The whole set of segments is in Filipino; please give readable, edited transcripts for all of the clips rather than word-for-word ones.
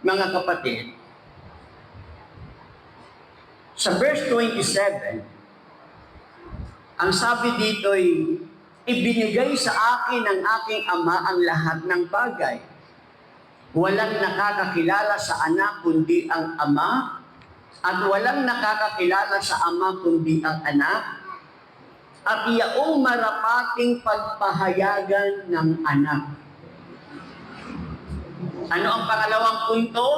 mga kapatid, sa verse 27, ang sabi dito'y, ibinigay sa akin ng aking Ama ang lahat ng bagay. Walang nakakakilala sa anak kundi ang Ama, at walang nakakakilala sa Ama kundi ang anak, at iyaong marapating pagpahayagan ng anak. Ano ang pangalawang punto?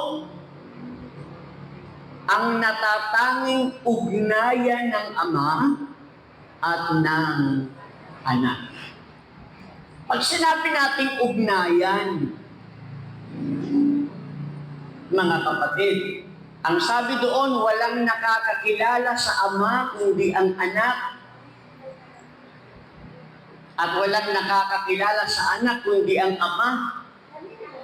Ang natatanging ugnayan ng Ama at ng anak. Pag sinabi nating ugnayan, mga kapatid, ang sabi doon, walang nakakakilala sa Ama kundi ang anak, at walang nakakakilala sa anak kundi ang Ama,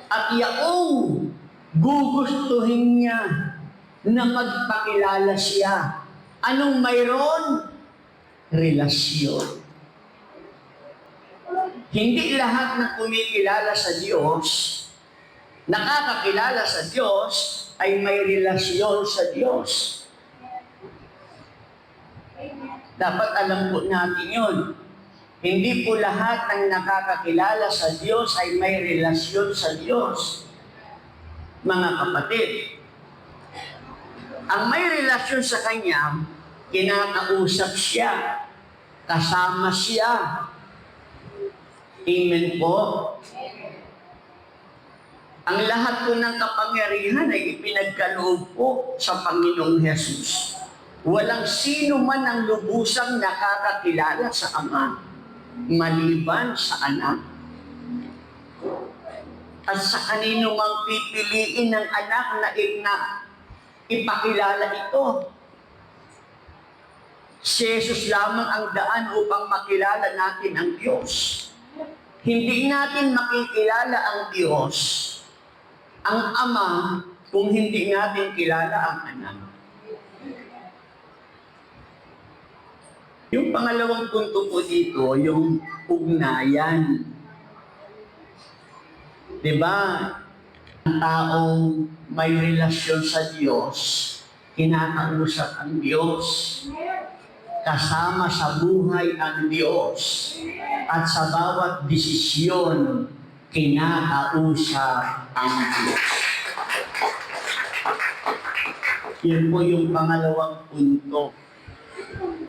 at iyaong gugustuhin niya na magpakilala siya. Anong mayroon? Relasyon. Hindi lahat na kumikilala sa Diyos, nakakakilala sa Diyos, ay may relasyon sa Diyos. Dapat alam po natin yun. Hindi po lahat ng nakakakilala sa Diyos ay may relasyon sa Diyos. Mga kapatid, ang may relasyon sa Kanya, kinakausap siya, kasama siya. Amen po? Ang lahat po ng kapangyarihan ay ipinagkaloob po sa Panginoong Hesus. Walang sino man ang lubusang nakakakilala sa Ama, maliban sa anak. At sa kanino mang pipiliin ng anak na ipakilala ito. Si Jesus lamang ang daan upang makilala natin ang Diyos. Hindi natin makikilala ang Diyos, ang Ama, kung hindi natin kilala ang anak. Yung pangalawang punto po dito, yung ugnayan. Diba? Ang taong may relasyon sa Diyos, kinakausap ang Diyos, kasama sa buhay ang Diyos, at sa bawat desisyon, kinakausap ang Diyos. Yan po yung pangalawang punto.